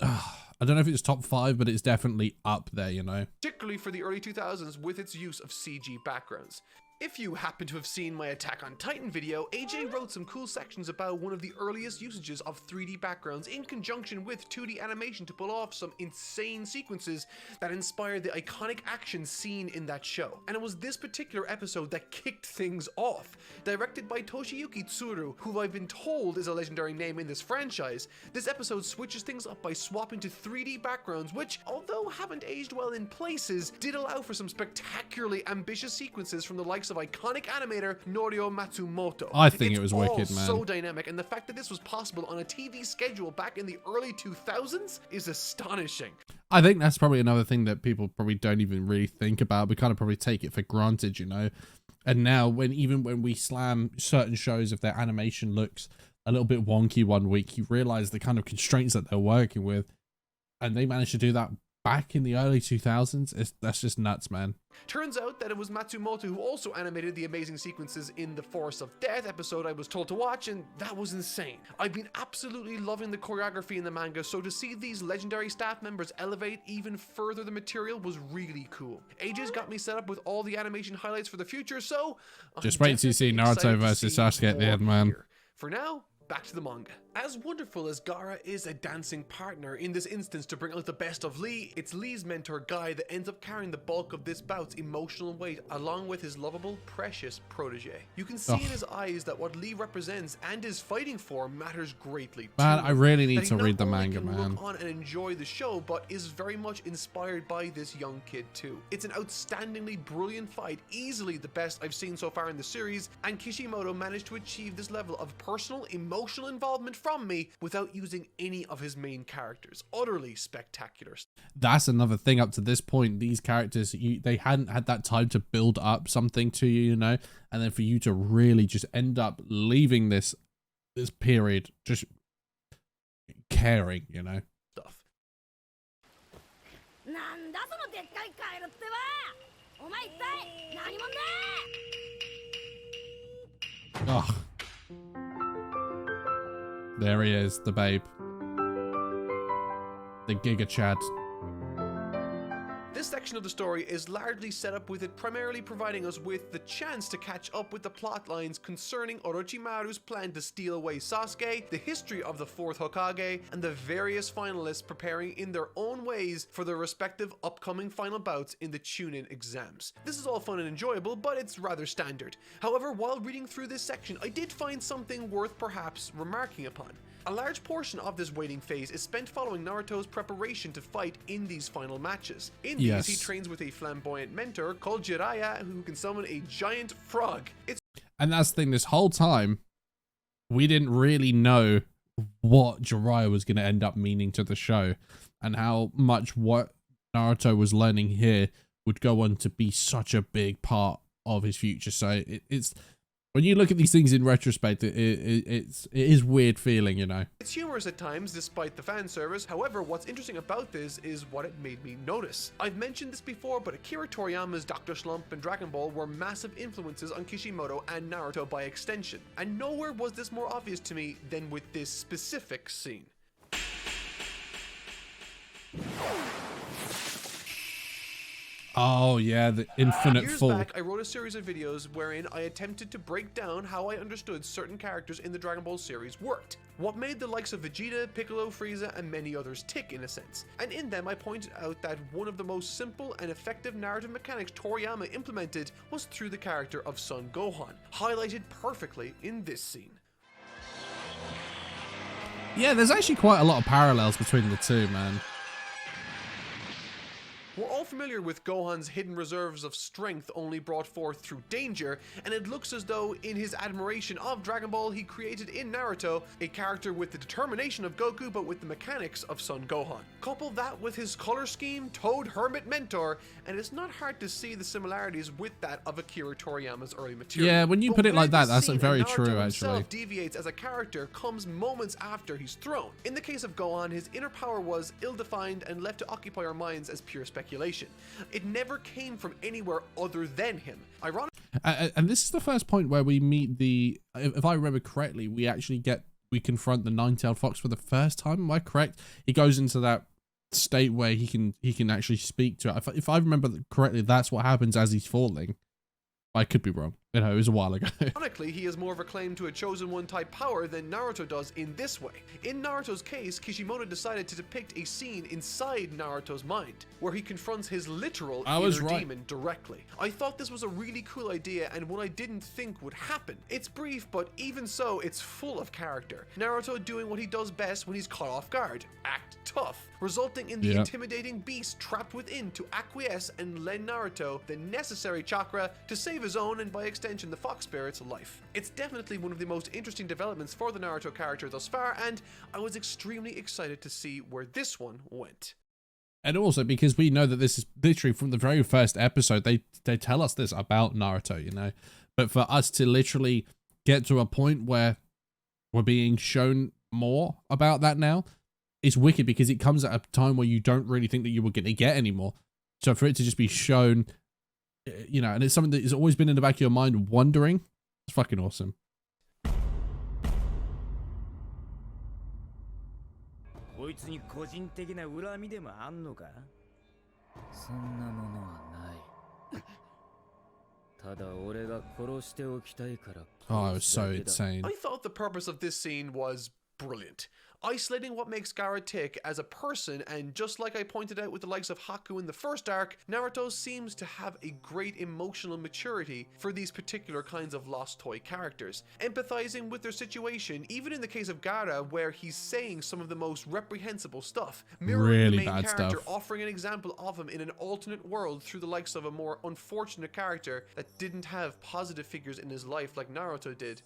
I don't know if it's top 5, but it's definitely up there, you know?
Particularly for the early 2000s with its use of CG backgrounds. If you happen to have seen my Attack on Titan video, AJ wrote some cool sections about one of the earliest usages of 3D backgrounds in conjunction with 2D animation to pull off some insane sequences that inspired the iconic action seen in that show. And it was this particular episode that kicked things off. Directed by Toshiyuki Tsuru, who I've been told is a legendary name in this franchise, this episode switches things up by swapping to 3D backgrounds, which, although haven't aged well in places, did allow for some spectacularly ambitious sequences from the likes of iconic animator Norio Matsumoto.
I think it was wicked, man.
So dynamic, and the fact that this was possible on a TV schedule back in the early 2000s is astonishing.
I think that's probably another thing that people probably don't even really think about. We kind of probably take it for granted, you know. And now, even when we slam certain shows, if their animation looks a little bit wonky one week, you realize the kind of constraints that they're working with, and they managed to do that back in the early 2000s. That's just nuts, man.
Turns out that it was Matsumoto who also animated the amazing sequences in the Force of Death episode I was told to watch, and that was insane. I've been absolutely loving the choreography in the manga, so to see these legendary staff members elevate even further the material was really cool. Ages got me set up with all the animation highlights for the future, so
just wait till you see Naruto versus Sasuke at the end, man.
Here. For now, back to the manga. As wonderful as Gaara is a dancing partner, in this instance to bring out the best of Lee, it's Lee's mentor Guy that ends up carrying the bulk of this bout's emotional weight along with his lovable, precious protege. You can see in his eyes that what Lee represents and is fighting for matters greatly.
Man, I really need to read the manga, man.
Look on and enjoy the show, but is very much inspired by this young kid too. It's an outstandingly brilliant fight, easily the best I've seen so far in the series, and Kishimoto managed to achieve this level of personal, emotional involvement from me without using any of his main characters. Utterly spectacular.
That's another thing. Up to this point, these characters, they hadn't had that time to build up something to you, you know, and then for you to really just end up leaving this period just caring, you know.
Stuff.
Oh. There he is, the babe. The Giga Chad.
This section of the story is largely set up with it primarily providing us with the chance to catch up with the plot lines concerning Orochimaru's plan to steal away Sasuke, the history of the 4th Hokage, and the various finalists preparing in their own ways for their respective upcoming final bouts in the Chunin exams. This is all fun and enjoyable, but it's rather standard. However, while reading through this section, I did find something worth perhaps remarking upon. A large portion of this waiting phase is spent following Naruto's preparation to fight in these final matches. In these, he trains with a flamboyant mentor called Jiraiya, who can summon a giant frog.
And that's the thing, this whole time, we didn't really know what Jiraiya was going to end up meaning to the show, and how much what Naruto was learning here would go on to be such a big part of his future. So it's... when you look at these things in retrospect, it is weird feeling, you know.
It's humorous at times, despite the fan service. However, what's interesting about this is what it made me notice. I've mentioned this before, but Akira Toriyama's Dr. Slump and Dragon Ball were massive influences on Kishimoto and Naruto by extension. And nowhere was this more obvious to me than with this specific scene.
Oh yeah, the infinite
Years
fall.
back, I wrote a series of videos wherein I attempted to break down how I understood certain characters in the Dragon Ball series worked. What made the likes of Vegeta, Piccolo, Frieza, and many others tick in a sense. And in them I pointed out that one of the most simple and effective narrative mechanics Toriyama implemented was through the character of Son Gohan, highlighted perfectly in this scene.
Yeah, there's actually quite a lot of parallels between the two, man.
We're all familiar with Gohan's hidden reserves of strength only brought forth through danger, and it looks as though in his admiration of Dragon Ball he created in Naruto a character with the determination of Goku but with the mechanics of Son Gohan. Couple that with his color scheme, Toad Hermit Mentor, and it's not hard to see the similarities with that of Akira Toriyama's early material.
Yeah, when you put it like that, that's very true actually.
Deviates as a character comes moments after he's thrown. In the case of Gohan, his inner power was ill-defined and left to occupy our minds as pure speculation. It never came from anywhere other than him. Ironically,
and this is the first point where we meet the, if I remember correctly, we confront the nine-tailed fox for the first time. Am I correct? He goes into that state where he can actually speak to it. If I remember correctly, that's what happens as he's falling. I could be wrong. You know, it was a while ago.
Ironically, he has more of a claim to a chosen one type power than Naruto does in this way. In Naruto's case, Kishimoto decided to depict a scene inside Naruto's mind, where he confronts his literal inner demon directly. I thought this was a really cool idea and one I didn't think would happen. It's brief, but even so, it's full of character. Naruto doing what he does best when he's caught off guard, act tough, resulting in the intimidating beast trapped within to acquiesce and lend Naruto the necessary chakra to save his own and by extension the fox spirit's life. It's definitely one of the most interesting developments for the Naruto character thus far, and I was extremely excited to see where this one went.
And also because we know that this is literally from the very first episode, they tell us this about Naruto, you know, but for us to literally get to a point where we're being shown more about that now, it's wicked because it comes at a time where you don't really think that you were going to get anymore. So for it to just be shown, you know, and it's something that has always been in the back of your mind wondering, it's fucking awesome. Oh, it was so insane.
I thought the purpose of this scene was brilliant. Isolating what makes Gaara tick as a person, and just like I pointed out with the likes of Haku in the first arc, Naruto seems to have a great emotional maturity for these particular kinds of lost toy characters, empathizing with their situation, even in the case of Gaara, where he's saying some of the most reprehensible stuff, mirroring the main character, offering an example of him in an alternate world through the likes of a more unfortunate character that didn't have positive figures in his life like Naruto did.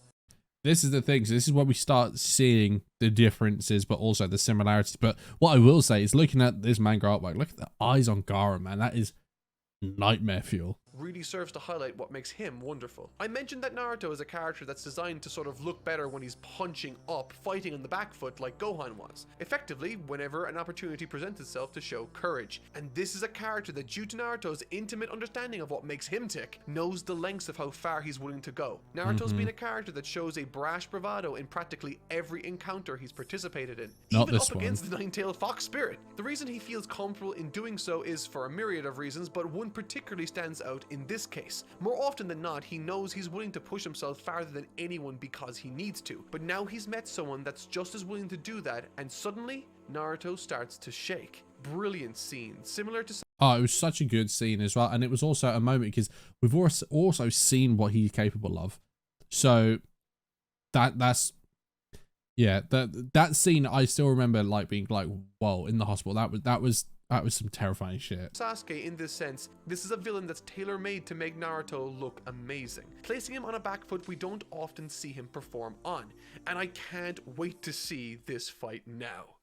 This is the thing. So this is where we start seeing the differences, but also the similarities. But what I will say is, looking at this manga artwork, look at the eyes on Gaara, man. That is nightmare fuel.
Really serves to highlight what makes him wonderful. I mentioned that Naruto is a character that's designed to sort of look better when he's punching up, fighting on the back foot like Gohan was, effectively whenever an opportunity presents itself to show courage. And this is a character that, due to Naruto's intimate understanding of what makes him tick, knows the lengths of how far he's willing to go. Naruto's been a character that shows a brash bravado in practically every encounter he's participated in, even up against the nine-tailed fox spirit. The reason he feels comfortable in doing so is for a myriad of reasons, but one particularly stands out in this case. More often than not, he knows he's willing to push himself farther than anyone because he needs to. But now he's met someone that's just as willing to do that, and suddenly, Naruto starts to shake. Brilliant scene, similar to...
Oh, it was such a good scene as well. And it was also a moment because we've also seen what he's capable of. So that's... Yeah, that scene, I still remember like being like, whoa, in the hospital. That was some terrifying shit.
Sasuke, in this sense, this is a villain that's tailor-made to make Naruto look amazing, placing him on a back foot we don't often see him perform on, and I can't wait to see this fight now.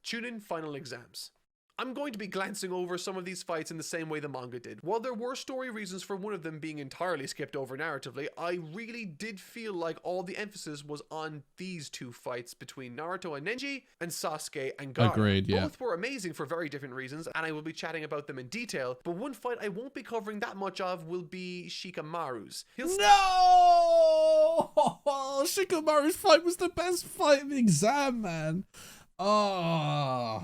Chunin Final Exams. I'm going to be glancing over some of these fights in the same way the manga did. While there were story reasons for one of them being entirely skipped over narratively, I really did feel like all the emphasis was on these two fights between Naruto and Neji and Sasuke and Gaara.
Agreed, yeah.
Both were amazing for very different reasons, and I will be chatting about them in detail, but one fight I won't be covering that much of will be Shikamaru's.
No! Shikamaru's fight was the best fight in the exam, man. Oh...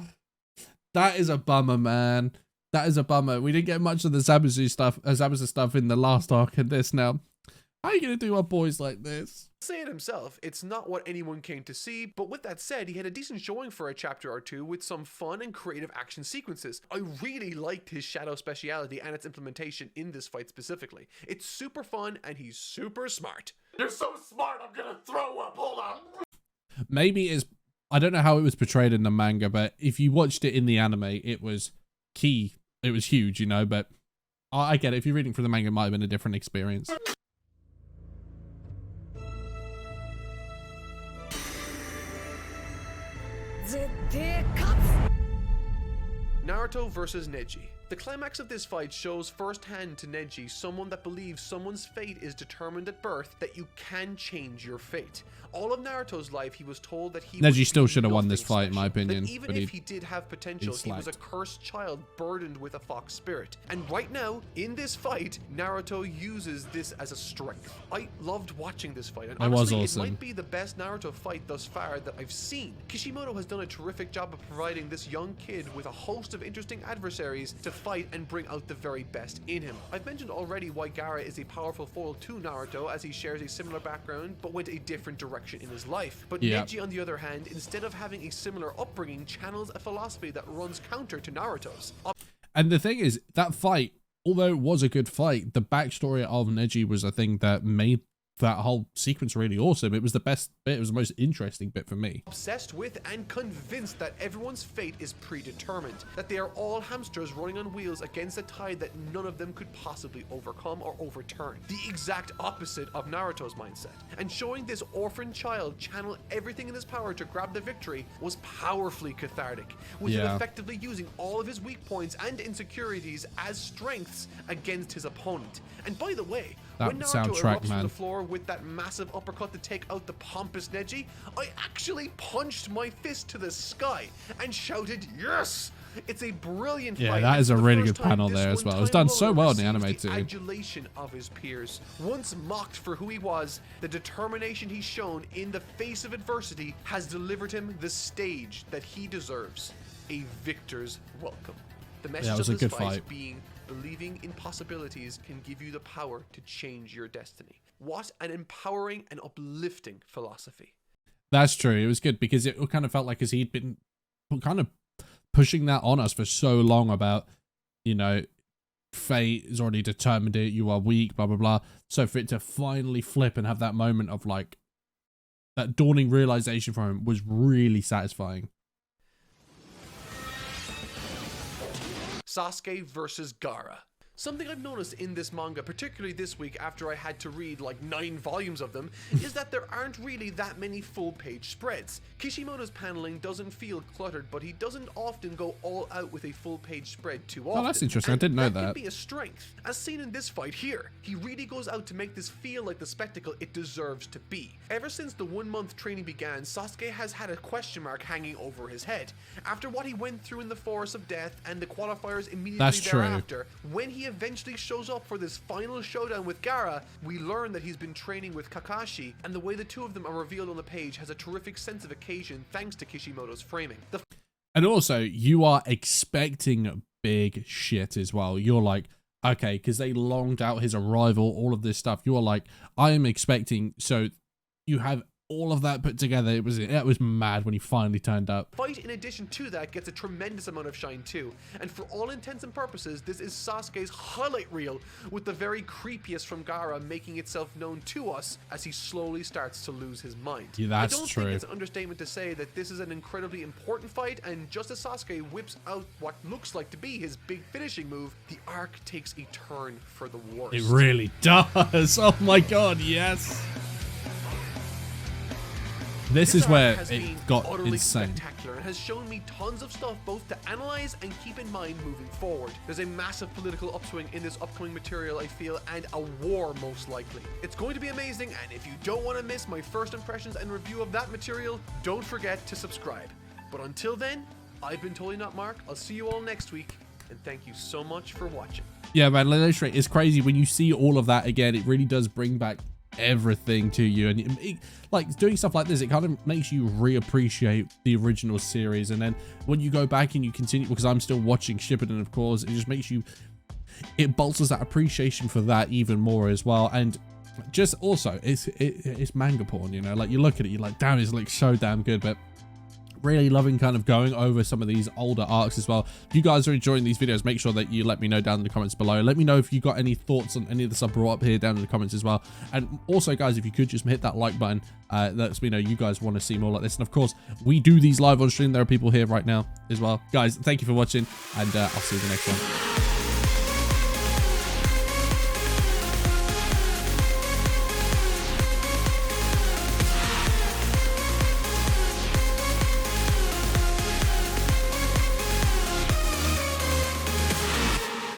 That is a bummer, man. That is a bummer. We didn't get much of the Zabuza stuff in the last arc and this now. How are you going to do our boys like this?
Say it himself, it's not what anyone came to see, but with that said, he had a decent showing for a chapter or two with some fun and creative action sequences. I really liked his shadow speciality and its implementation in this fight specifically. It's super fun and he's super smart.
You're so smart, I'm gonna throw up, hold on.
Maybe it's... I don't know how it was portrayed in the manga, but if you watched it in the anime, it was key. It was huge, you know, but I get it. If you're reading from the manga, it might have been a different experience.
Naruto versus Neji. The climax of this fight shows firsthand to Neji, someone that believes someone's fate is determined at birth, that you can change your fate. All of Naruto's life, he was told that he
Neji still should have won this fight, in my opinion.
That even if he did have potential, he was a cursed child burdened with a fox spirit. And right now, in this fight, Naruto uses this as a strength. I loved watching this fight, and honestly, it might be the best Naruto fight thus far that I've seen. Kishimoto has done a terrific job of providing this young kid with a host of interesting adversaries to fight and bring out the very best in him. I've mentioned already why Gaara is a powerful foil to Naruto, as he shares a similar background but went a different direction in his life. But Neji, on the other hand, instead of having a similar upbringing, channels a philosophy that runs counter to Naruto's.
And the thing is, that fight, although it was a good fight, the backstory of Neji was a thing that made that whole sequence really awesome. It was the best bit. It was the most interesting bit for me.
Obsessed with and convinced that everyone's fate is predetermined, that they are all hamsters running on wheels against a tide that none of them could possibly overcome or overturn. The exact opposite of Naruto's mindset. And showing this orphan child channel everything in his power to grab the victory was powerfully cathartic, with him effectively using all of his weak points and insecurities as strengths against his opponent. And by the way,
That
when Naruto
soundtrack,
erupts
man.
from the floor with that massive uppercut to take out the pompous Neji, I actually punched my fist to the sky and shouted, "Yes!" It's a brilliant fight.
Yeah, that is a really good panel there as well. It was done so well in the anime too.
The adulation of his peers. Once mocked for who he was, the determination he's shown in the face of adversity has delivered him the stage that he deserves. A victor's welcome. The message of this fight being, believing in possibilities can give you the power to change your destiny. What an empowering and uplifting philosophy.
That's true. It was good because it kind of felt like as he'd been kind of pushing that on us for so long about, you know, fate has already determined it, you are weak, blah, blah, blah. So for it to finally flip and have that moment of like, that dawning realization for him was really satisfying.
Sasuke versus Gaara. Something I've noticed in this manga, particularly this week after I had to read like 9 volumes of them, is that there aren't really that many full-page spreads. Kishimoto's paneling doesn't feel cluttered, but he doesn't often go all out with a full-page spread too often.
Oh, that's interesting. I didn't know that.
That can be a strength, as seen in this fight here. He really goes out to make this feel like the spectacle it deserves to be. Ever since the 1-month training began, Sasuke has had a question mark hanging over his head. After what he went through in the Forest of Death and the qualifiers immediately thereafter, when he eventually shows up for this final showdown with Gaara, we learn that he's been training with Kakashi, and the way the two of them are revealed on the page has a terrific sense of occasion thanks to Kishimoto's framing.
And also, you are expecting big shit as well. You're like, okay, because they longed out his arrival, all of this stuff. You are like, I am expecting, so you have all of that put together. It was mad when he finally turned up.
Fight, in addition to that, gets a tremendous amount of shine too, and for all intents and purposes, this is Sasuke's highlight reel, with the very creepiest from Gaara making itself known to us as he slowly starts to lose his mind.
Yeah, that's
I don't
true.
think it's an understatement to say that this is an incredibly important fight, and just as Sasuke whips out what looks like to be his big finishing move, the arc takes a turn for the worst.
It really does. Oh my god, yes. This is where it got insane.
Spectacular and has shown me tons of stuff both to analyze and keep in mind moving forward. There's a massive political upswing in this upcoming material, I feel, and a war most likely. It's going to be amazing, and if you don't want to miss my first impressions and review of that material, don't forget to subscribe. But until then, I've been Totally Not Mark. I'll see you all next week, and thank you so much for watching.
Yeah, man, it's crazy when you see all of that again. It really does bring back everything to you, and like doing stuff like this, it kind of makes you reappreciate the original series. And then when you go back and you continue, because I'm still watching Shippuden, of course, it just makes you, it bolsters that appreciation for that even more as well. And just also it's manga porn, you know, like you look at it, you're like, damn, it's like so damn good. But really loving kind of going over some of these older arcs as well. If you guys are enjoying these videos, make sure that you let me know down in the comments below. Let me know if you got any thoughts on any of the stuff brought up here down in the comments as well. And also, guys, if you could just hit that like button, lets me know you guys want to see more like this. And of course, we do these live on stream. There are people here right now as well. Guys, thank you for watching, and I'll see you in the next one.